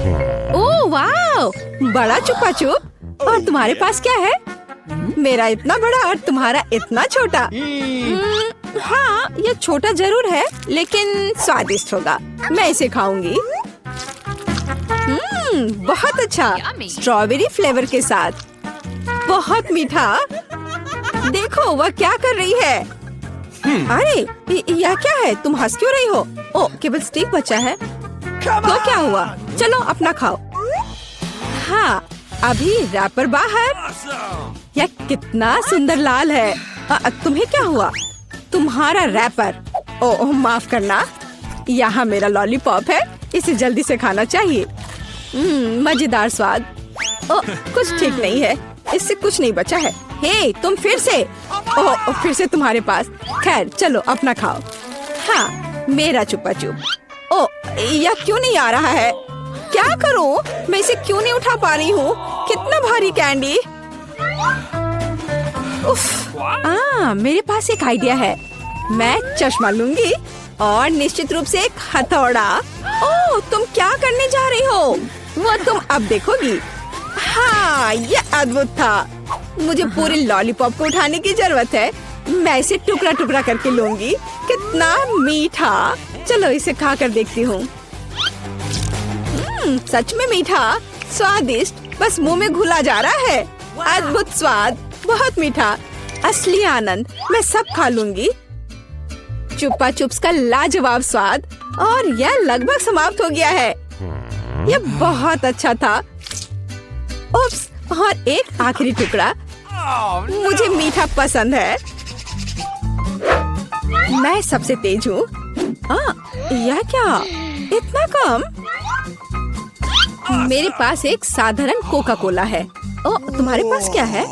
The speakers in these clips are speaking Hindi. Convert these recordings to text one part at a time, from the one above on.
ओह वाह, बड़ा चुपा चुप। और तुम्हारे पास क्या है? मेरा इतना बड़ा और तुम्हारा इतना छोटा। हाँ, ये छोटा जरूर है लेकिन स्वादिष्ट होगा। मैं इसे खाऊंगी। बहुत अच्छा, स्ट्रॉबेरी फ्लेवर के साथ। बहुत मीठा। देखो वह क्या कर रही है। अरे यह क्या है? तुम हंस क्यों रही हो? ओ, केवल स्टिक बचा है। तो क्या हुआ? चलो अपना खाओ। हाँ, अभी रैपर बाहर। यह कितना सुंदर लाल है। तुम्हें क्या हुआ? तुम्हारा रैपर। ओह माफ करना, यहाँ मेरा लॉलीपॉप है, इसे जल्दी से खाना चाहिए। मजेदार स्वाद। ओह, कुछ ठीक नहीं है, इससे कुछ नहीं बचा है। हे, तुम फिर से। ओह, फिर से तुम्हारे पास। खैर चलो अपना खाओ। हाँ, मेरा चुपा चुप। ओह, यह क्यों नहीं आ रहा है? क्या करूं? मैं इसे क्यों नहीं उठा पा रही हूँ? कितना भारी कैंडी। उफ, मेरे पास एक आइडिया है। मैं चश्मा लूंगी और निश्चित रूप से एक हथौड़ा। ओह, तुम क्या करने जा रही हो? वो तुम अब देखोगी। हाँ, ये अद्भुत था। मुझे पूरे लॉलीपॉप को उठाने की जरूरत है। मैं इसे टुकड़ा टुकड़ा करके लूंगी। कितना मीठा। चलो इसे खा कर देखती हूँ। सच में मीठा, स्वादिष्ट, बस मुंह में घुला जा रहा है। अद्भुत स्वाद, बहुत मीठा, असली आनंद। मैं सब खा लूंगी। चुप्पा चुप्स का लाजवाब स्वाद। और यह लगभग समाप्त हो गया है। यह बहुत अच्छा था। उप्स, और एक आखिरी टुकड़ा। मुझे मीठा पसंद है। मैं सबसे तेज हूँ। यह क्या? इतना कम? मेरे पास एक साधारण कोका कोला है। ओ, तुम्हारे पास क्या है?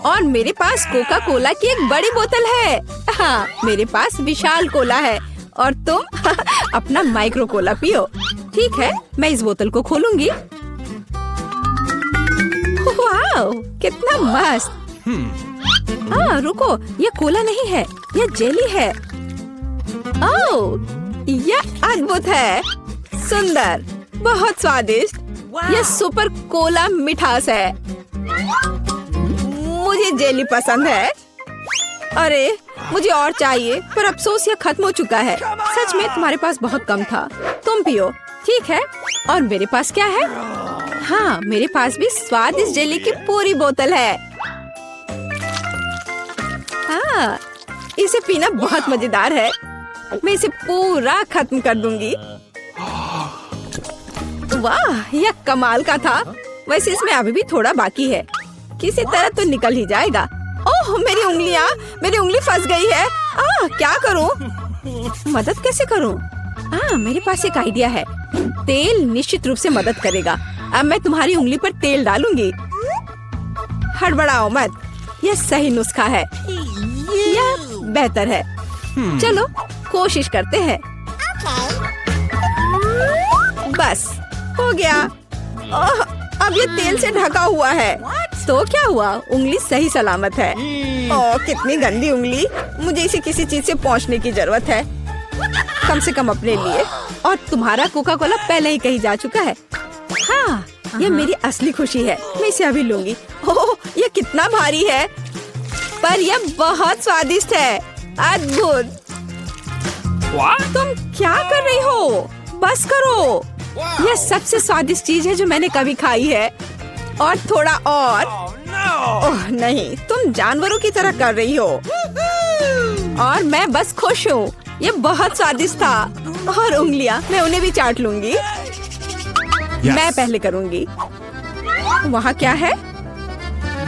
और मेरे पास कोका कोला की एक बड़ी बोतल है। हाँ, मेरे पास विशाल कोला है। और तुम अपना माइक्रो कोला पियो। ठीक है, मैं इस बोतल को खोलूंगी। वाह, कितना मस्त। रुको, ये कोला नहीं है, ये जेली है। ओह, यह अद्भुत है। सुंदर, बहुत स्वादिष्ट। यह सुपर कोला मिठास है। मुझे जेली पसंद है। अरे, मुझे और चाहिए, पर अफसोस यह खत्म हो चुका है। सच में तुम्हारे पास बहुत कम था। तुम पियो। ठीक है, और मेरे पास क्या है? हाँ, मेरे पास भी स्वादिष्ट जेली की पूरी बोतल है। हाँ, इसे पीना बहुत मजेदार है। मैं इसे पूरा खत्म कर दूंगी। वाह, यह कमाल का था। वैसे इसमें अभी भी थोड़ा बाकी है। किसी तरह तो निकल ही जाएगा। ओह, मेरी उंगली फंस गई है। क्या करूं? मदद कैसे करूं? मेरे पास एक आइडिया है। तेल निश्चित रूप से मदद करेगा। अब मैं तुम्हारी उंगली पर तेल डालूंगी। हड़बड़ाओ मत, यह सही नुस्खा है। यह बेहतर है। चलो कोशिश करते हैं। बस हो गया। ओह, अब ये तेल से ढका हुआ है। तो क्या हुआ? उंगली सही सलामत है। ओह, कितनी गंदी उंगली। मुझे इसे किसी चीज से पोंछने की जरूरत है, कम से कम अपने लिए। और तुम्हारा कोका कोला पहले ही कहीं जा चुका है। हाँ, ये मेरी असली खुशी है। मैं इसे अभी लूंगी। ओह, ये कितना भारी है, पर यह बहुत स्वादिष्ट है। अद्भुत। तुम क्या कर रही हो? बस करो। यह सबसे स्वादिष्ट चीज है जो मैंने कभी खाई है। और थोड़ा और। ओह नहीं, तुम जानवरों की तरह कर रही हो। और मैं बस खुश हूँ। ये बहुत स्वादिष्ट था। और उंगलियां, मैं उन्हें भी चाट लूंगी। मैं पहले करूंगी। वहाँ क्या है?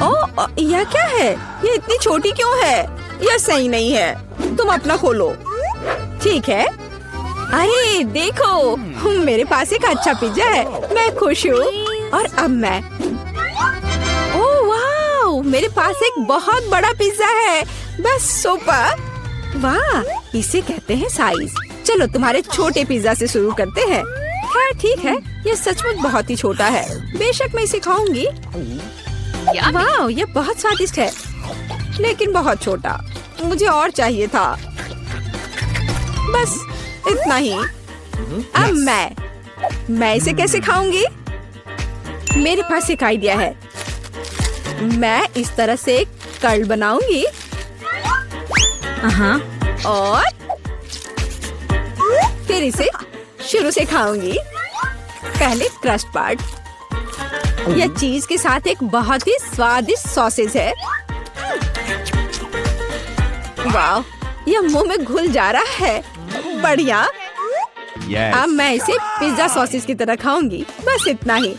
ओह, यह क्या है? ये इतनी छोटी क्यों है? यह सही नहीं है। तुम अपना खोलो। ठीक है। अरे देखो, मेरे पास एक अच्छा पिज्जा है। मैं खुश हूँ। और अब मैं, ओह वाह, मेरे पास एक बहुत बड़ा पिज्जा है। बस सुपर। वाह, इसे कहते हैं साइज। चलो तुम्हारे छोटे पिज्जा से शुरू करते हैं। खैर ठीक है, ये सचमुच बहुत ही छोटा है। बेशक मैं इसे खाऊंगी। वाह, ये बहुत स्वादिष्ट है, लेकिन बहुत छोटा। मुझे और चाहिए था। बस इतना ही। अब मैं इसे कैसे खाऊंगी? मेरे पास एक आइडिया है। मैं इस तरह से एक कर्ल बनाऊंगी और फिर इसे शुरू से खाऊंगी। पहले क्रस्ट पार्ट। यह चीज के साथ एक बहुत ही स्वादिष्ट सॉसेज है। वाह, यह मुंह में घुल जा रहा है। बढ़िया। अब मैं इसे पिज्जा सॉसेज की तरह खाऊंगी। बस इतना ही।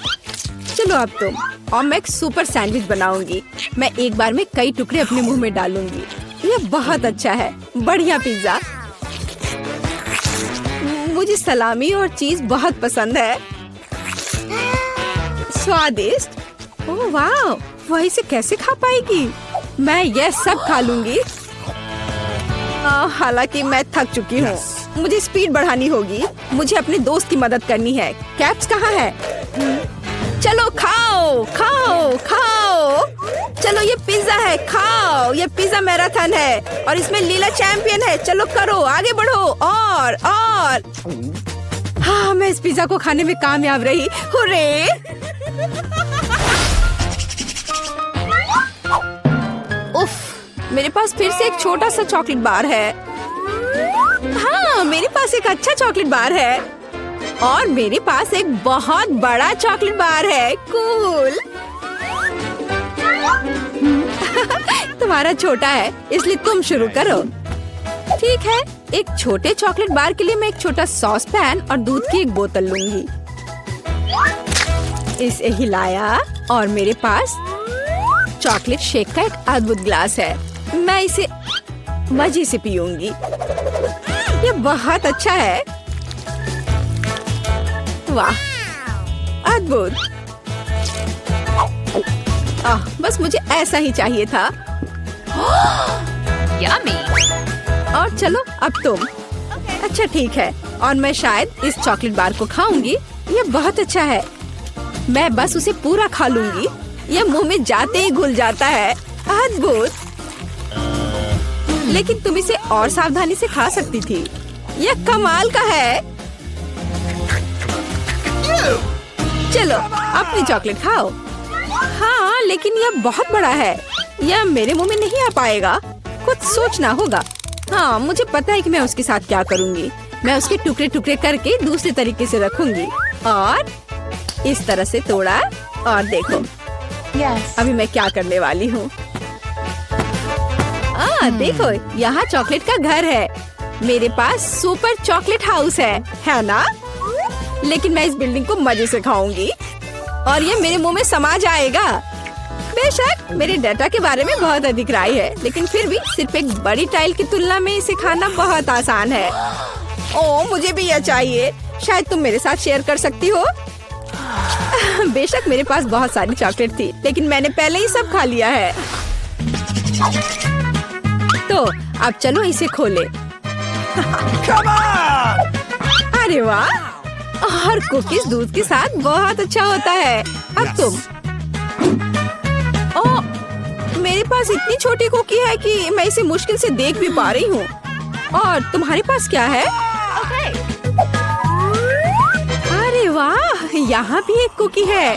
चलो अब तुम। और मैं एक सुपर सैंडविच बनाऊंगी। मैं एक बार में कई टुकड़े अपने मुंह में डालूंगी। यह बहुत अच्छा है। बढ़िया पिज्जा। मुझे सलामी और चीज बहुत पसंद है। स्वादिष्ट। ओह वाह, वह इसे कैसे खा पाएगी? मैं यह सब खा लूंगी। हालांकि मैं थक चुकी हूँ। मुझे स्पीड बढ़ानी होगी। मुझे अपने दोस्त की मदद करनी है। कैप्स कहाँ है? चलो खाओ खाओ खाओ। चलो ये पिज्जा है, खाओ। ये पिज्जा मैराथन है और इसमें लीला चैंपियन है। चलो करो, आगे बढ़ो। और हाँ, मैं इस पिज्जा को खाने में कामयाब रही। हुर्रे! उफ, मेरे पास फिर से एक छोटा सा चॉकलेट बार है। हाँ, मेरे पास एक अच्छा चॉकलेट बार है और मेरे पास एक बहुत बड़ा चॉकलेट बार है। कूल। तुम्हारा छोटा है, इसलिए तुम शुरू करो। ठीक है, एक छोटे चॉकलेट बार के लिए मैं एक छोटा सॉस पैन और दूध की एक बोतल लूंगी। इसे हिलाया और मेरे पास चॉकलेट शेक का एक अद्भुत ग्लास है। मैं इसे मजे से पीऊंगी। ये बहुत अच्छा है। वाह, अद्भुत। बस मुझे ऐसा ही चाहिए था। यम्मी। और चलो अब तुम। अच्छा ठीक है, और मैं शायद इस चॉकलेट बार को खाऊंगी। ये बहुत अच्छा है। मैं बस उसे पूरा खा लूंगी। ये मुंह में जाते ही घुल जाता है। अद्भुत। लेकिन तुम इसे और सावधानी से खा सकती थी। यह कमाल का है। चलो अपनी चॉकलेट खाओ। हाँ, लेकिन यह बहुत बड़ा है। यह मेरे मुंह में नहीं आ पाएगा। कुछ सोचना होगा। हाँ, मुझे पता है कि मैं उसके साथ क्या करूँगी। मैं उसके टुकड़े टुकड़े करके दूसरे तरीके से रखूंगी और इस तरह से तोड़ा। और देखो अभी मैं क्या करने वाली हूँ। देखो, यहाँ चॉकलेट का घर है। मेरे पास सुपर चॉकलेट हाउस है ना? लेकिन मैं इस बिल्डिंग को मजे से खाऊंगी और ये मेरे मुंह में समा जाएगा। बेशक मेरे डाटा के बारे में बहुत अधिक राय है, लेकिन फिर भी सिर्फ एक बड़ी टाइल की तुलना में इसे खाना बहुत आसान है। ओह, मुझे भी यह चाहिए। शायद तुम मेरे साथ शेयर कर सकती हो। बेशक मेरे पास बहुत सारी चॉकलेट थी, लेकिन मैंने पहले ही सब खा लिया है। तो अब चलो इसे खोले। अरे वाह, और कुकीज दूध के साथ बहुत अच्छा होता है। अब तुम। मेरे पास इतनी छोटी कुकी है कि मैं इसे मुश्किल से देख भी पा रही हूँ। और तुम्हारे पास क्या है? अरे वाह, यहाँ भी एक कुकी है।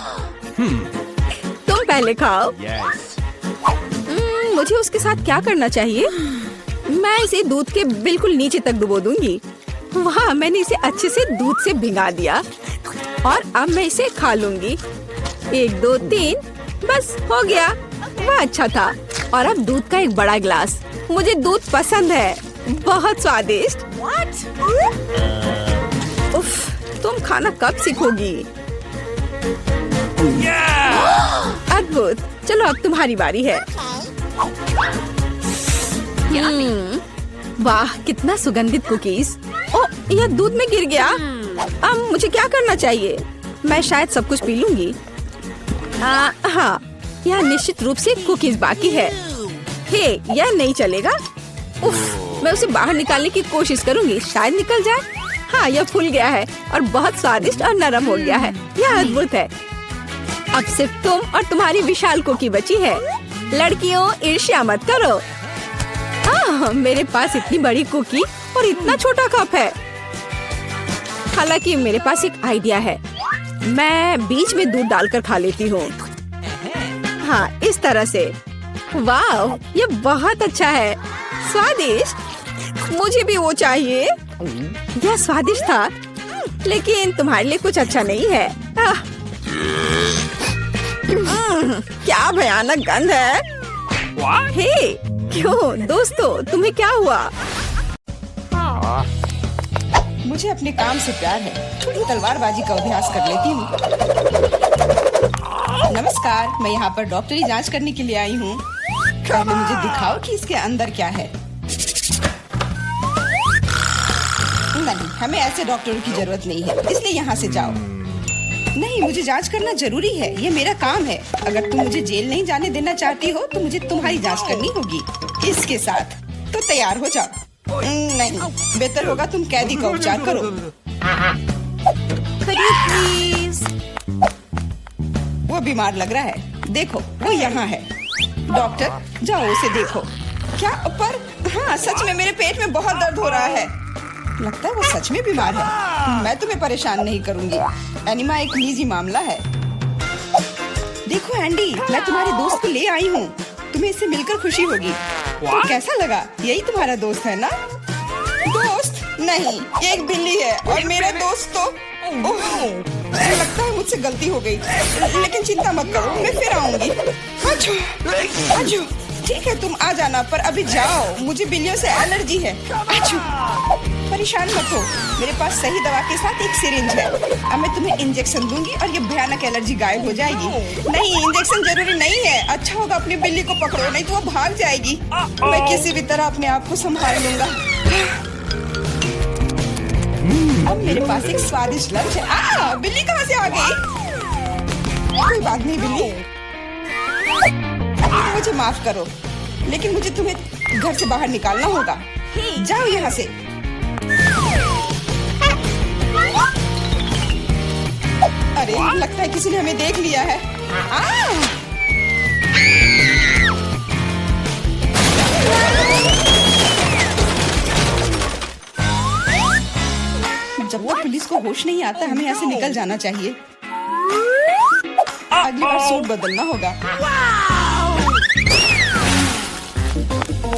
तुम पहले खाओ। मुझे उसके साथ क्या करना चाहिए? मैं इसे दूध के बिल्कुल नीचे तक डुबो दूंगी। वाह, मैंने इसे अच्छे से दूध से भिगा दिया और अब मैं इसे खा लूंगी। 1 2 3, बस हो गया। वह अच्छा था। और अब दूध का एक बड़ा गिलास। मुझे दूध पसंद है। बहुत स्वादिष्ट। उफ, तुम खाना कब सीखोगी? अद्भुत। चलो अब तुम्हारी बारी है। वाह, कितना सुगंधित कुकीज। ओह, यह दूध में गिर गया। अब मुझे क्या करना चाहिए? मैं शायद सब कुछ पी लूंगी। हाँ, यह निश्चित रूप से कुकीज बाकी है। हे, यह नहीं चलेगा। उफ, मैं उसे बाहर निकालने की कोशिश करूंगी। शायद निकल जाए। हाँ, यह फूल गया है और बहुत स्वादिष्ट और नरम हो गया है। यह अद्भुत है। अब सिर्फ तुम और तुम्हारी विशाल कुकी बची है। लड़कियों, ईर्ष्या मत करो। मेरे पास इतनी बड़ी कुकी और इतना छोटा कप है। हालांकि मेरे पास एक आइडिया है। मैं बीच में दूध डालकर खा लेती हूँ। हाँ, इस तरह से। वाह, ये बहुत अच्छा है, स्वादिष्ट। मुझे भी वो चाहिए। यह स्वादिष्ट था, लेकिन तुम्हारे लिए कुछ अच्छा नहीं है। क्या भयानक गंध है। हे, क्यों दोस्तों, तुम्हें क्या हुआ? मुझे अपने काम से प्यार है। थोड़ी तलवारबाजी का अभ्यास कर लेती हूँ। नमस्कार, मैं यहाँ पर डॉक्टरी जांच करने के लिए आई हूँ। पहले मुझे दिखाओ कि इसके अंदर क्या है। नहीं, हमें ऐसे डॉक्टरों की जरूरत नहीं है, इसलिए यहाँ से जाओ। नहीं, मुझे जांच करना जरूरी है, ये मेरा काम है। अगर तुम मुझे जेल नहीं जाने देना चाहती हो तो मुझे तुम्हारी जांच करनी होगी इसके साथ। तो तैयार हो जाओ। नहीं, बेहतर होगा तुम कैदी का उपचार करो। प्लीज। वो बीमार लग रहा है, देखो वो यहाँ है। डॉक्टर, जाओ उसे देखो। क्या? पर हाँ, सच में मेरे पेट में बहुत दर्द हो रहा है। लगता है वो सच में बीमार है। मैं तुम्हें परेशान नहीं करूंगी, एनिमा एक निजी मामला है। देखो एंडी, मैं तुम्हारे दोस्त को ले आई हूँ, तुम्हें इससे मिलकर खुशी होगी। तो कैसा लगा? यही तुम्हारा दोस्त है ना? दोस्त? नहीं, ये एक बिल्ली है और मेरा दोस्त तो मुझे लगता है मुझसे गलती हो गई, लेकिन चिंता मत करो, मैं फिर आऊंगी। आजो, आजो। ठीक है, तुम आ जाना, पर अभी जाओ, मुझे बिल्लियों से एलर्जी है। आजो। परेशान मत हो, मेरे पास सही दवा के साथ एक सिरिंज है। अब मैं तुम्हें इंजेक्शन दूंगी और ये भयानक एलर्जी गायब हो जाएगी। नहीं, इंजेक्शन जरूरी नहीं है। अच्छा होगा अपनी बिल्ली को पकड़ो, नहीं तो वो भाग जाएगी। मैं किसी भी तरह अपने आप को संभाल लूंगा। अब मेरे पास एक स्वादिष्ट लंच है। बिल्ली कहाँ से आ गई? कोई बात नहीं बिल्ली, मुझे माफ करो, लेकिन मुझे तुम्हें घर से बाहर निकालना होगा। जाओ यहाँ से। अरे, लगता है किसी ने हमें देख लिया है। जब तक पुलिस को होश नहीं आता, हमें यहाँ से निकल जाना चाहिए। अगली बार सूट बदलना होगा।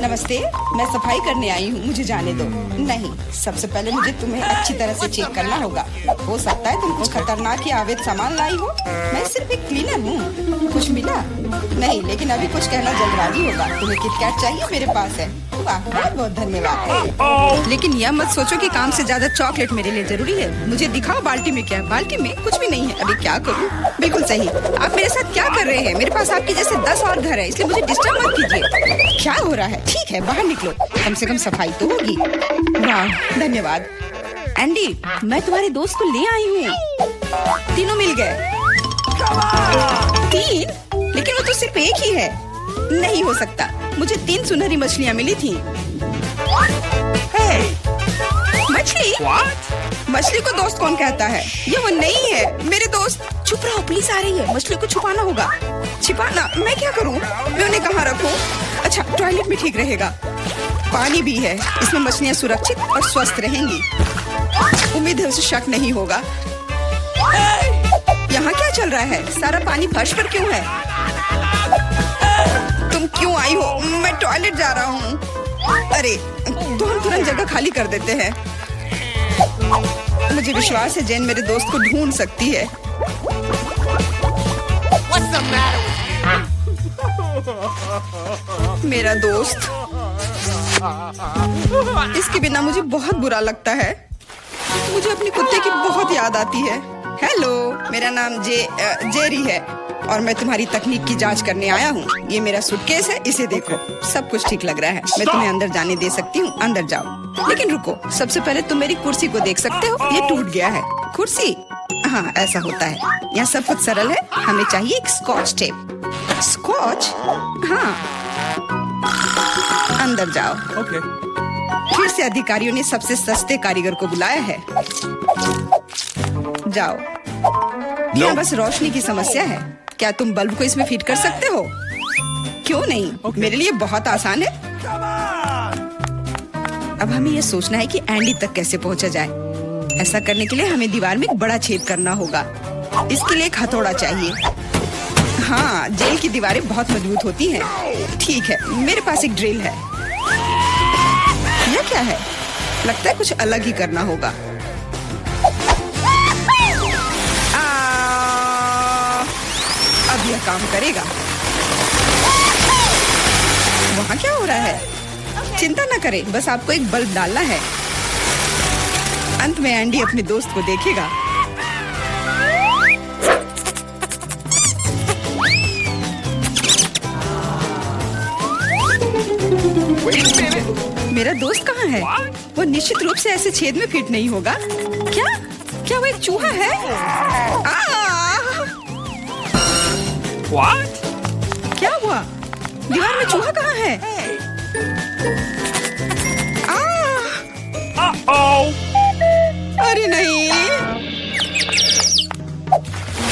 नमस्ते, मैं सफाई करने आई हूँ, मुझे जाने दो। नहीं, सबसे पहले मुझे तुम्हें अच्छी तरह से चेक करना होगा। हो सकता है तुम कुछ खतरनाक या अवैध सामान लाई हो। मैं सिर्फ एक क्लीनर हूँ। कुछ मिला? नहीं, लेकिन अभी कुछ कहना जल्दबाजी होगा। तुम्हें किटकैट चाहिए? मेरे पास है। वाह, बहुत बहुत धन्यवाद। लेकिन यह मत सोचो कि काम से ज्यादा चॉकलेट मेरे लिए जरूरी है। मुझे दिखाओ बाल्टी में क्या है। बाल्टी में कुछ भी नहीं है। अभी क्या करूँ? बिल्कुल सही। आप मेरे साथ क्या कर रहे हैं? मेरे पास आपके जैसे 10 और घर है, इसलिए मुझे डिस्टर्ब मत कीजिए। क्या हो रहा है? ठीक है, बाहर निकलो, कम से कम सफाई तो होगी। वाह, धन्यवाद। एंडी, मैं तुम्हारे दोस्त को ले आई हूँ। तीनों मिल गए। 3? लेकिन वो तो सिर्फ एक ही है। नहीं हो सकता, मुझे 3 सुनहरी मछलियाँ मिली थी। मछली? मछली को दोस्त कौन कहता है? ये वो नहीं है, मेरे दोस्त। चुप रहो, पुलिस आ रही है। मछली को छुपाना होगा। छिपाना? मैं क्या करूँ? मैं उन्हें कहाँ रखूँ? अच्छा, टॉयलेट में ठीक रहेगा। पानी भी है, इसमें मछलियाँ सुरक्षित और स्वस्थ रहेंगी। उम्मीद है उसे शक नहीं होगा। यहाँ क्या चल रहा है? सारा पानी फर्श पर क्यों है? तुम क्यों आई हो? मैं टॉयलेट जा रहा हूँ। अरे, तो हम तुरंत जगह खाली कर देते हैं। मुझे विश्वास है जेन मेरे दोस्त को ढूंढ सकती है। मेरा दोस्त, इसके बिना मुझे बहुत बुरा लगता है। मुझे अपने कुत्ते की बहुत याद आती है। हेलो, मेरा नाम जेरी है और मैं तुम्हारी तकनीक की जांच करने आया हूँ। ये मेरा सूटकेस है, इसे देखो, सब कुछ ठीक लग रहा है। मैं तुम्हें अंदर जाने दे सकती हूँ, अंदर जाओ। लेकिन रुको, सबसे पहले तुम मेरी कुर्सी को देख सकते हो, ये टूट गया है। कुर्सी? हाँ, ऐसा होता है। यहाँ सब कुछ सरल है, हमें चाहिए एक स्कॉच टेप। स्कॉच? हाँ, अंदर जाओ। Okay. फिर से अधिकारियों ने सबसे सस्ते कारीगर को बुलाया है। जाओ। यहाँ बस रोशनी की समस्या है। क्या तुम बल्ब को इसमें फिट कर सकते हो? क्यों नहीं? मेरे लिए बहुत आसान है। अब हमें यह सोचना है कि एंडी तक कैसे पहुंचा जाए। ऐसा करने के लिए हमें दीवार में एक बड़ा छेद करना होगा। इसके लिए एक हथौड़ा चाहिए। हाँ, जेल की दीवारें बहुत मजबूत होती हैं। ठीक है, मेरे पास एक ड्रिल है। यह क्या है? लगता है कुछ अलग ही करना होगा। अब यह काम करेगा। वहाँ क्या हो रहा है? चिंता न करें, बस आपको एक बल्ब डालना है। अंत में एंडी अपने दोस्त को देखेगा। मेरा दोस्त कहाँ है? वो निश्चित रूप से ऐसे छेद में फिट नहीं होगा। क्या? क्या वो एक चूहा है? क्या हुआ? दीवार में चूहा कहाँ है? अरे नहीं!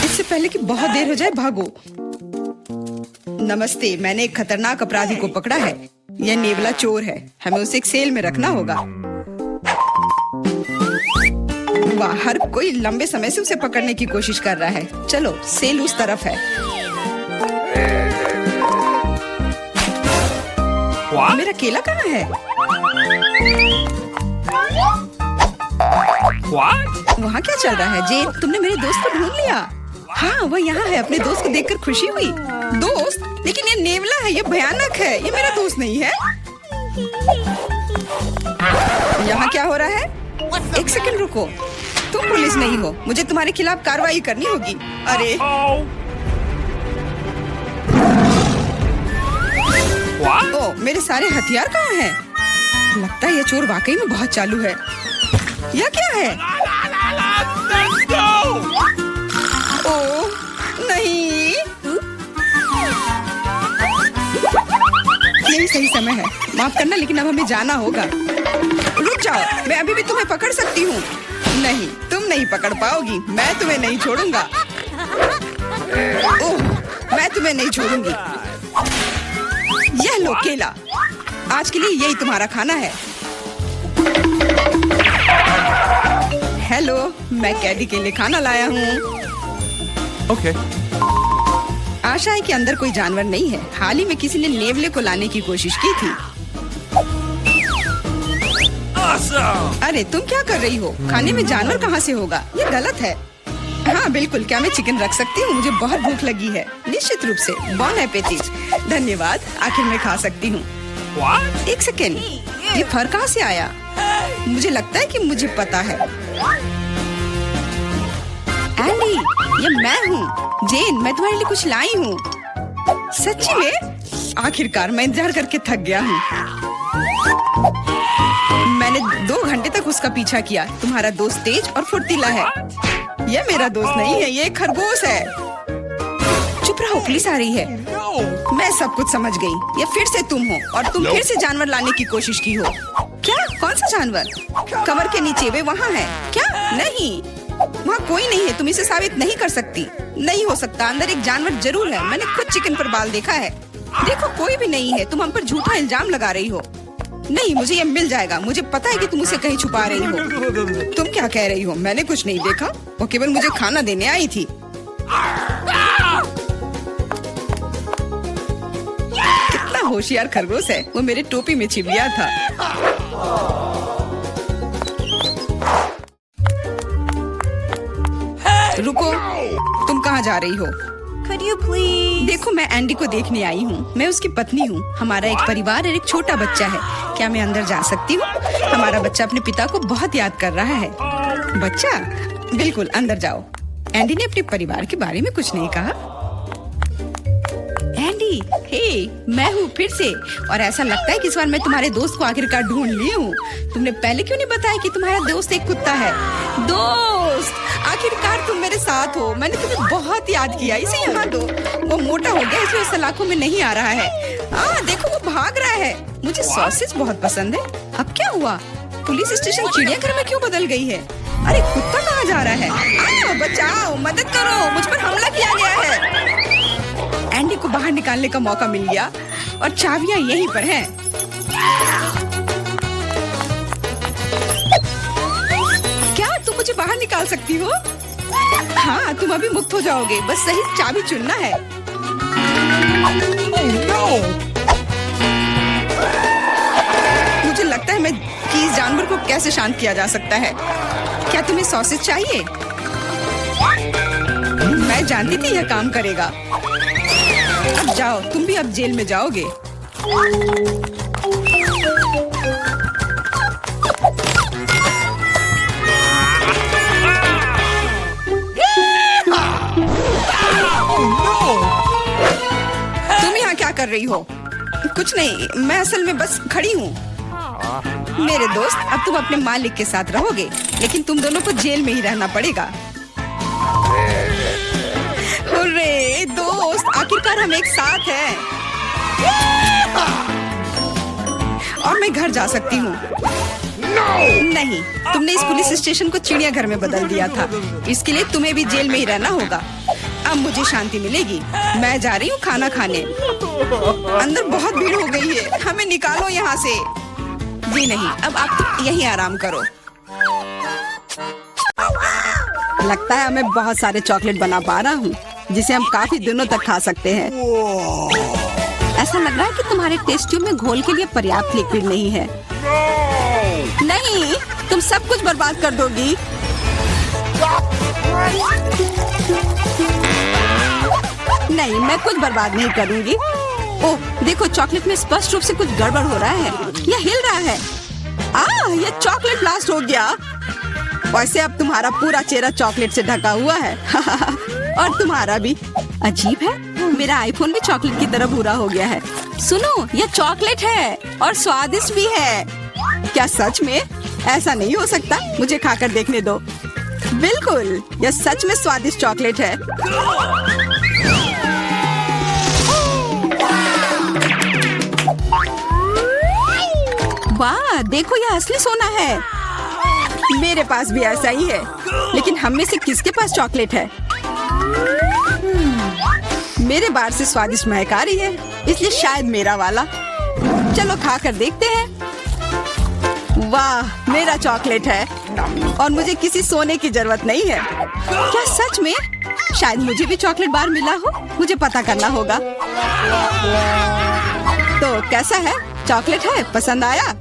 इससे पहले कि बहुत देर हो जाए, भागो। नमस्ते, मैंने एक खतरनाक अपराधी को पकड़ा है। यह नेवला चोर है। हमें उसे एक सेल में रखना होगा। वाह, हर कोई लंबे समय से उसे पकड़ने की कोशिश कर रहा है। चलो, सेल उस तरफ है। मेरा केला कहाँ है? वहाँ क्या चल रहा है? जेन, तुमने मेरे दोस्त को ढूंढ लिया? हाँ, वह यहाँ है। अपने दोस्त को देखकर खुशी हुई। दोस्त? लेकिन ये नेवला है, ये भयानक है। ये मेरा दोस्त नहीं है। यहाँ क्या हो रहा है? एक सेकंड रुको। तुम पुलिस नहीं हो। मुझे तुम्हारे खिलाफ कार्रवाई करनी होगी। अरे ओ, मेरे सारे हथियार कहाँ हैं? लगता है ये चोर वाकई में बहुत चालू है। यह क्या है? ओ नहीं, यही सही समय है। माफ करना, लेकिन अब हमें जाना होगा। रुक जाओ, मैं अभी भी तुम्हें पकड़ सकती हूँ। नहीं, तुम नहीं पकड़ पाओगी। मैं तुम्हें नहीं छोड़ूंगा। ओह, मैं तुम्हें नहीं छोड़ूंगी। यह लो केला। आज के लिए यही तुम्हारा खाना है। हेलो, मैं कैडी के लिए खाना लाया हूँ। Okay. आशा है कि अंदर कोई जानवर नहीं है। हाल ही में किसी ने नेवले को लाने की कोशिश की थी। Awesome. अरे तुम क्या कर रही हो? खाने में जानवर कहाँ से होगा? ये गलत है। हाँ बिल्कुल, क्या मैं चिकन रख सकती हूँ? मुझे बहुत भूख लगी है। निश्चित रूप से। बॉन एपेटिट। धन्यवाद, आखिर मैं खा सकती हूँ। What? एक सेकेंड, ये फर कहाँ से आया? मुझे लगता है कि मुझे पता है। एंडी, ये मैं हूँ। जेन, मैं तुम्हारे लिए कुछ लाई हूँ। सच्ची में? आखिरकार मैं इंतजार करके थक गया हूँ। मैंने 2 घंटे तक उसका पीछा किया। तुम्हारा दोस्त तेज और फुर्तीला है। यह मेरा दोस्त नहीं है, ये एक खरगोश है। चुप रहो, पुलिस आ रही है। मैं सब कुछ समझ गई। ये फिर से तुम हो और तुम फिर से जानवर लाने की कोशिश की हो। क्या? कौन सा जानवर? कमर के नीचे, वे वहाँ है। क्या? नहीं, वहाँ कोई नहीं है। तुम इसे साबित नहीं कर सकती। नहीं हो सकता, अंदर एक जानवर जरूर है। मैंने खुद चिकन पर बाल देखा है। देखो, कोई भी नहीं है। तुम हम पर झूठा इल्जाम लगा रही हो। नहीं, मुझे ये मिल जाएगा। मुझे पता है कि तुम उसे कहीं छुपा रही हो। तुम क्या कह रही हो? मैंने कुछ नहीं देखा। वो केवल मुझे खाना देने आई थी। कितना होशियार खरगोश है। वो मेरे टोपी में छिप गया था। रुको, तुम कहाँ जा रही हो? Could you please? देखो, मैं एंडी को देखने आई हूँ। मैं उसकी पत्नी हूँ। हमारा एक परिवार और एक छोटा बच्चा है। क्या मैं अंदर जा सकती हूँ? हमारा बच्चा अपने पिता को बहुत याद कर रहा है। बच्चा? बिल्कुल, अंदर जाओ। एंडी ने अपने परिवार के बारे में कुछ नहीं कहा। एंडी, हे, मैं हूँ फिर से। और ऐसा लगता है कि इस बार मैं तुम्हारे दोस्त को आखिरकार ढूंढ ली हूँ। तुमने पहले क्यों नहीं बताया कि तुम्हारा दोस्त एक कुत्ता है? दोस्त, आखिरकार तुम मेरे साथ हो। मैंने तुम्हें बहुत याद किया। इसे यहाँ दो। वो मोटा हो गया, इसलिए सलाखों में नहीं आ रहा है। देखो, वो भाग रहा है। मुझे सॉसेज बहुत पसंद है। अब क्या हुआ? पुलिस स्टेशन चिड़ियाघर में क्यों बदल गई है? अरे कुत्ता कहाँ जा रहा है? बचाओ, मदद करो, मुझ पर हमला किया गया है। एंडी को बाहर निकालने का मौका मिल गया और चाबियां यहीं पर हैं। क्या तुम मुझे बाहर निकाल सकती हो? हाँ, तुम अभी मुक्त हो जाओगे, बस सही चाबी चुनना है। मुझे लगता है मैं कि इस जानवर को कैसे शांत किया जा सकता है। क्या तुम्हें सॉसेज चाहिए? मैं जानती थी यह काम करेगा। अब जाओ, तुम भी अब जेल में जाओगे। तुम यहाँ क्या कर रही हो? कुछ नहीं, मैं असल में बस खड़ी हूँ। मेरे दोस्त, अब तुम अपने मालिक के साथ रहोगे, लेकिन तुम दोनों को जेल में ही रहना पड़ेगा। हुर्रे दोस्त, आखिरकार हम एक साथ हैं। और मैं घर जा सकती हूँ। नहीं, तुमने इस पुलिस स्टेशन को चिड़ियाघर में बदल दिया था, इसके लिए तुम्हें भी जेल में ही रहना होगा। अब मुझे शांति मिलेगी। मैं जा रही हूँ खाना खाने। अंदर बहुत भीड़ हो गई है, हमें निकालो यहाँ से। जी नहीं, अब आप यहीं आराम करो। लगता है मैं बहुत सारे चॉकलेट बना पा रहा हूँ, जिसे हम काफी दिनों तक खा सकते हैं। ऐसा लग रहा है कि तुम्हारे टेस्ट ट्यूब में घोल के लिए पर्याप्त लिक्विड नहीं है। नहीं, तुम सब कुछ बर्बाद कर दोगी। नहीं, मैं कुछ बर्बाद नहीं करूंगी। ओह, देखो, चॉकलेट में स्पष्ट रूप से कुछ गड़बड़ हो रहा है। यह हिल रहा है। यह चॉकलेट ब्लास्ट हो गया। वैसे अब तुम्हारा पूरा चेहरा चॉकलेट से ढका हुआ है। और तुम्हारा भी। अजीब है, मेरा आईफोन भी चॉकलेट की तरह भूरा हो गया है। सुनो, यह चॉकलेट है और स्वादिष्ट भी है। क्या सच में? ऐसा नहीं हो सकता, मुझे खाकर देखने दो। बिल्कुल, यह सच में स्वादिष्ट चॉकलेट है। वाह, देखो, यह असली सोना है। मेरे पास भी ऐसा ही है, लेकिन हम में से किसके पास चॉकलेट है? मेरे बार से स्वादिष्ट महक आ रही है, इसलिए शायद मेरा वाला। चलो खा कर देखते हैं। वाह, मेरा चॉकलेट है और मुझे किसी सोने की जरूरत नहीं है। क्या सच में? शायद मुझे भी चॉकलेट बार मिला हो, मुझे पता करना होगा। तो कैसा है? चॉकलेट है? पसंद आया?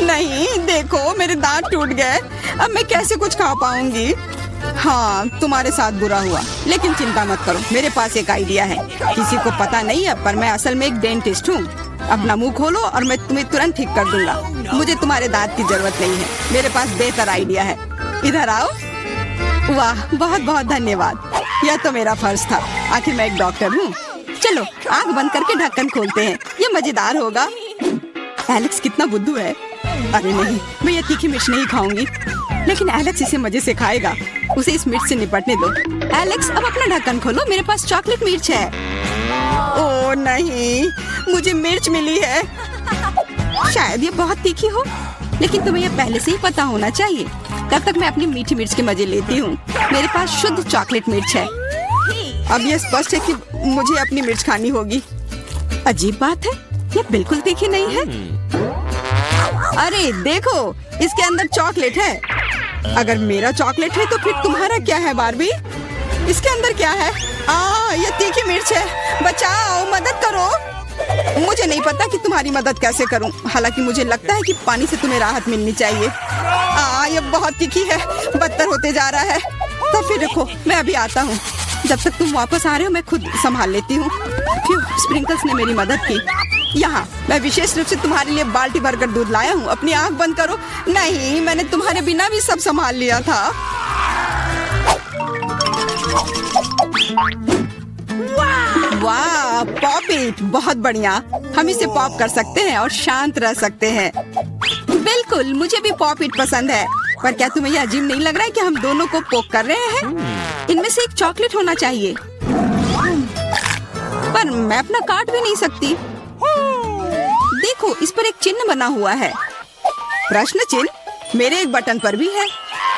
नहीं, देखो, मेरे दांत टूट गए। अब मैं कैसे कुछ खा पाऊंगी? हाँ, तुम्हारे साथ बुरा हुआ, लेकिन चिंता मत करो, मेरे पास एक आइडिया है। किसी को पता नहीं है, पर मैं असल में एक डेंटिस्ट हूँ। अपना मुंह खोलो और मैं तुम्हें तुरंत ठीक कर दूंगा। मुझे तुम्हारे दांत की जरूरत नहीं है, मेरे पास बेहतर आइडिया है। इधर आओ। वाह, बहुत बहुत धन्यवाद। यह तो मेरा फर्ज था, आखिर मैं एक डॉक्टर हूँ। चलो, आँख बंद करके ढक्कन खोलते हैं, ये मजेदार होगा। एलेक्स कितना बुद्धू है। अरे नहीं, मैं ये तीखी मिर्च नहीं खाऊंगी, लेकिन एलेक्स इसे मजे से खाएगा। उसे इस मिर्च से निपटने दो। एलेक्स, अब अपना ढक्कन खोलो, मेरे पास चॉकलेट मिर्च है। ओह नहीं, मुझे मिर्च मिली है। शायद ये बहुत तीखी हो, लेकिन तुम्हें यह पहले से ही पता होना चाहिए। तब तक मैं अपनी मीठी मिर्च के मजे लेती हूँ। मेरे पास शुद्ध चॉकलेट मिर्च है। अब यह स्पष्ट है कि मुझे अपनी मिर्च खानी होगी। अजीब बात है, यह बिल्कुल तीखी नहीं है। अरे देखो, इसके अंदर चॉकलेट है। अगर मेरा चॉकलेट है तो फिर तुम्हारा क्या है बार्बी? इसके अंदर क्या है? ये तीखी मिर्च है। बचाओ, मदद करो। मुझे नहीं पता कि तुम्हारी मदद कैसे करूं। हालांकि मुझे लगता है कि पानी से तुम्हें राहत मिलनी चाहिए। ये बहुत तीखी है, बदतर होते जा रहा है। तो फिर देखो, मैं अभी आता हूँ। जब तक तुम वापस आ रहे हो मैं खुद संभाल लेती हूँ। स्प्रिंकल्स ने मेरी मदद की। यहाँ मैं विशेष रूप से तुम्हारे लिए बाल्टी भरकर दूध लाया हूँ। अपनी आँख बंद करो। नहीं, मैंने तुम्हारे बिना भी सब संभाल लिया था। वाह, पॉप इट, बहुत बढ़िया। हम इसे पॉप कर सकते हैं और शांत रह सकते हैं। बिल्कुल, मुझे भी पॉप इट पसंद है। पर क्या तुम्हें यह अजीब नहीं लग रहा है कि हम दोनों को पोक कर रहे हैं? इनमें से एक चॉकलेट होना चाहिए, पर मैं अपना काट भी नहीं सकती। देखो, इस पर एक चिन्ह बना हुआ है। प्रश्न चिन्ह मेरे एक बटन पर भी है।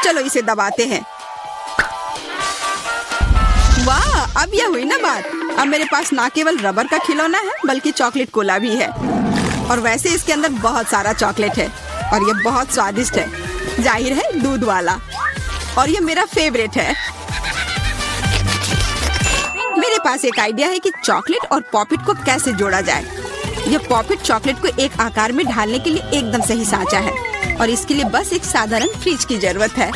चलो इसे दबाते हैं। वाह, अब यह हुई ना बात। अब मेरे पास ना केवल रबर का खिलौना है, बल्कि चॉकलेट कोला भी है। और वैसे इसके अंदर बहुत सारा चॉकलेट है और यह बहुत स्वादिष्ट है। जाहिर है, दूध वाला। और यह मेरा फेवरेट है। पास एक आइडिया है कि चॉकलेट और पॉपिट को कैसे जोड़ा जाए। यह पॉपिट चॉकलेट को एक आकार में ढालने के लिए एकदम सही सांचा है और इसके लिए बस एक साधारण फ्रिज की जरूरत है।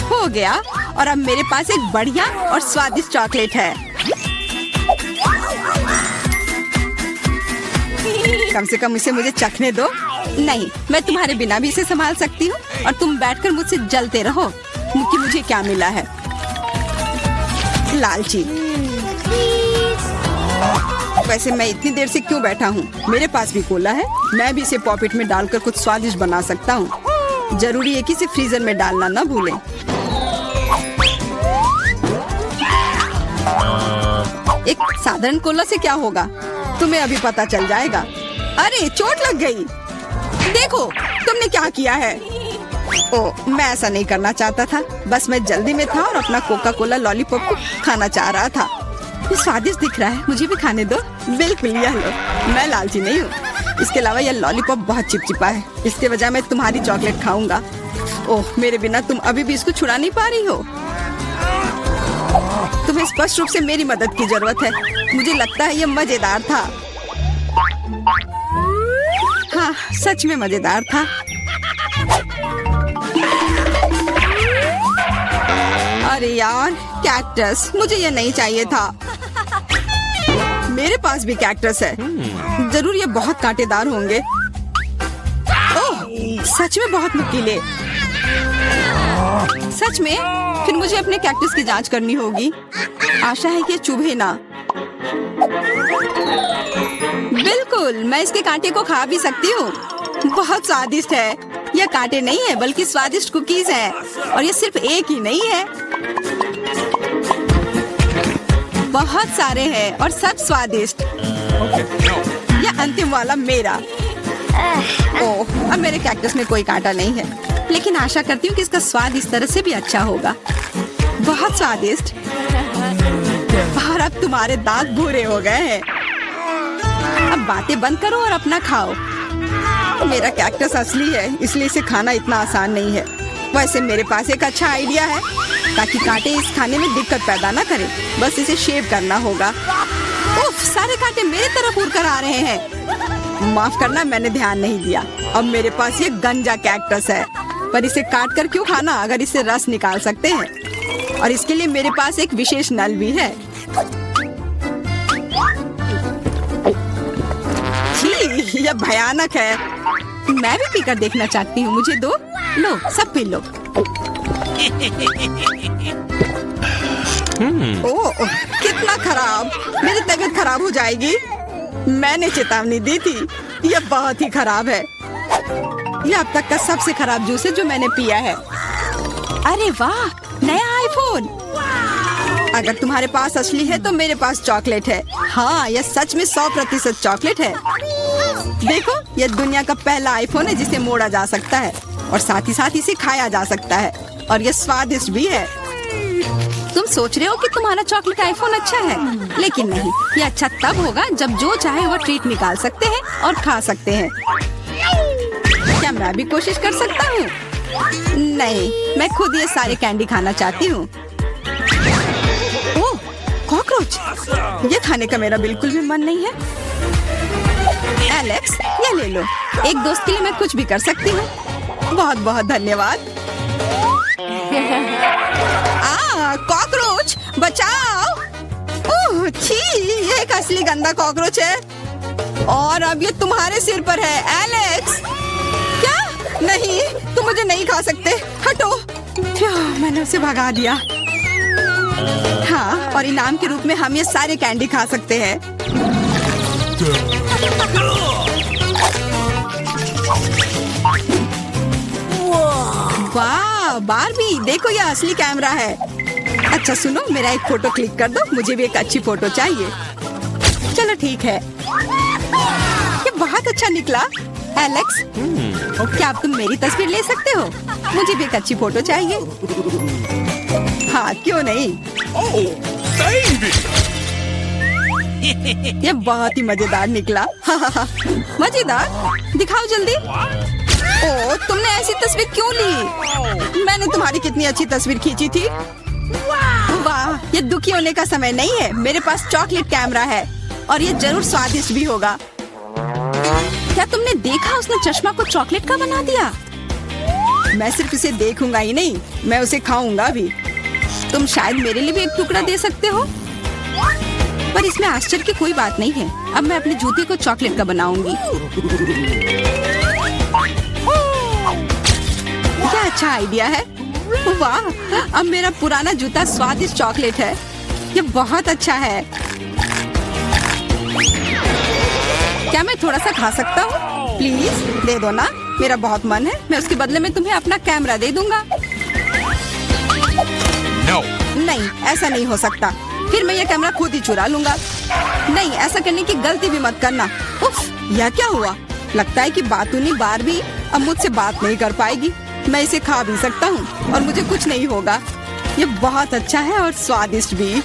हो गया और अब मेरे पास एक बढ़िया और स्वादिष्ट चॉकलेट है। कम से कम इसे मुझे चखने दो। नहीं, मैं तुम्हारे बिना भी इसे संभाल सकती हूँ और तुम बैठकर मुझसे जलते रहो कि मुझे क्या मिला है। लालची। वैसे मैं इतनी देर से क्यों बैठा हूँ? मेरे पास भी कोला है, मैं भी इसे पॉपिट में डालकर कुछ स्वादिष्ट बना सकता हूँ। जरूरी है कि इसे फ्रीजर में डालना ना भूलें। एक साधारण कोला से क्या होगा, तुम्हें अभी पता चल जाएगा। अरे चोट लग गई। देखो तुमने क्या किया है। ओह, मैं ऐसा नहीं करना चाहता था, बस मैं जल्दी में था और अपना कोका कोला लॉलीपॉप को खाना चाह रहा था। ये स्वादिष्ट दिख रहा है, मुझे भी खाने दो। बिल्कुल, यह लो। मैं लालची नहीं हूँ। इसके अलावा यह लॉलीपॉप बहुत चिपचिपा है, इसके बजाय मैं तुम्हारी चॉकलेट खाऊंगा। ओह, मेरे बिना तुम अभी भी इसको छुड़ा नहीं पा रही हो। तुम्हें स्पष्ट रूप से मेरी मदद की जरूरत है। मुझे लगता है यह मजेदार था। हाँ, सच में मजेदार था। अरे यार, कैक्टस, मुझे ये नहीं चाहिए था। मेरे पास भी कैक्टस है। जरूर ये बहुत कांटेदार होंगे। ओह, सच में बहुत नुकीले। सच में? फिर मुझे अपने कैक्टस की जांच करनी होगी। आशा है कि चुभे ना। बिल्कुल, मैं इसके कांटे को खा भी सकती हूँ। बहुत स्वादिष्ट है। यह कांटे नहीं है बल्कि स्वादिष्ट कुकीज है और ये सिर्फ एक ही नहीं है, बहुत सारे हैं और सब स्वादिष्ट। यह अंतिम वाला मेरा। ओह, अब मेरे कैक्टस में कोई कांटा नहीं है, लेकिन आशा करती हूँ कि इसका स्वाद इस तरह से भी अच्छा होगा। बहुत स्वादिष्ट। और अब तुम्हारे दांत भूरे हो गए हैं। अब बातें बंद करो और अपना खाओ। मेरा कैक्टस असली है, इसलिए इसे खाना इतना आसान नहीं है। वैसे मेरे पास एक अच्छा आइडिया है ताकि कांटे इस खाने में दिक्कत पैदा ना करें। बस इसे शेव करना होगा। उफ, सारे कांटे मेरे तरफ उड़ कर आ रहे हैं। माफ करना, मैंने ध्यान नहीं दिया। अब मेरे पास ये गंजा कैक्टस है, पर इसे काट कर क्यों खाना अगर इसे रस निकाल सकते हैं। और इसके लिए मेरे पास एक विशेष नल भी है। छी, यह भयानक है। मैं भी पीकर देखना चाहती हूँ, मुझे दो। लो, सब पी लो। ओह, कितना खराब। मेरी तबीयत खराब हो जाएगी। मैंने चेतावनी दी थी। यह बहुत ही खराब है। यह अब तक का सबसे खराब जूस है जो मैंने पिया है। अरे वाह, नया आईफोन। अगर तुम्हारे पास असली है तो मेरे पास चॉकलेट है। हाँ, यह सच में 100% चॉकलेट है। देखो, यह दुनिया का पहला आईफोन है जिसे मोड़ा जा सकता है और साथ ही साथ इसे खाया जा सकता है और यह स्वादिष्ट भी है। तुम सोच रहे हो कि तुम्हारा चॉकलेट आईफोन अच्छा है, लेकिन नहीं, यह अच्छा तब होगा जब जो चाहे वो ट्रीट निकाल सकते हैं और खा सकते हैं। क्या मैं भी कोशिश कर सकता हूँ? नहीं, मैं खुद ये सारे कैंडी खाना चाहती हूँ। ओह, कॉकरोच। ये खाने का मेरा बिल्कुल भी मन नहीं है। एलेक्स, ये ले लो। एक दोस्त के लिए मैं कुछ भी कर सकती हूँ। बहुत बहुत धन्यवाद। कॉकरोच, बचाओ। ओह, छी, ये एक असली गंदा कॉकरोच है और अब ये तुम्हारे सिर पर है। एलेक्स, क्या? नहीं, तुम मुझे नहीं खा सकते। हटो। मैंने उसे भगा दिया। हाँ, और इनाम के रूप में हम ये सारे कैंडी खा सकते हैं। वाह, बारबी, देखो यह असली कैमरा है। अच्छा सुनो, मेरा एक फोटो क्लिक कर दो, मुझे भी एक अच्छी फोटो चाहिए। चलो ठीक है। ये बहुत अच्छा निकला। एलेक्स, क्या अब तुम मेरी तस्वीर ले सकते हो? मुझे भी एक अच्छी फोटो चाहिए। हाँ, क्यों नहीं। ये बहुत ही मजेदार निकला। मजेदार? दिखाओ जल्दी। ओह, तुमने ऐसी तस्वीर क्यों ली? मैंने तुम्हारी कितनी अच्छी तस्वीर खींची थी। वाह, ये दुखी होने का समय नहीं है। मेरे पास चॉकलेट कैमरा है और ये जरूर स्वादिष्ट भी होगा। क्या तुमने देखा, उसने चश्मा को चॉकलेट का बना दिया। मैं सिर्फ इसे देखूंगा ही नहीं, मैं उसे खाऊंगा भी। तुम शायद मेरे लिए भी एक टुकड़ा दे सकते हो, पर इसमें आश्चर्य की कोई बात नहीं है। अब मैं अपने जूते को चॉकलेट का बनाऊंगी। क्या अच्छा आइडिया है। वाह, अब मेरा पुराना जूता स्वादिष्ट चॉकलेट है। ये बहुत अच्छा है। क्या मैं थोड़ा सा खा सकता हूँ? प्लीज दे दो ना, मेरा बहुत मन है। मैं उसके बदले में तुम्हें अपना कैमरा दे दूंगा। No. नहीं, ऐसा नहीं हो सकता। फिर मैं ये कैमरा खुद ही चुरा लूंगा। नहीं, ऐसा करने की गलती भी मत करना। उफ, यह क्या हुआ? लगता है कि बातूनी बारबी अब मुझसे बात नहीं कर पाएगी। मैं इसे खा भी सकता हूँ और मुझे कुछ नहीं होगा। ये बहुत अच्छा है और स्वादिष्ट भी।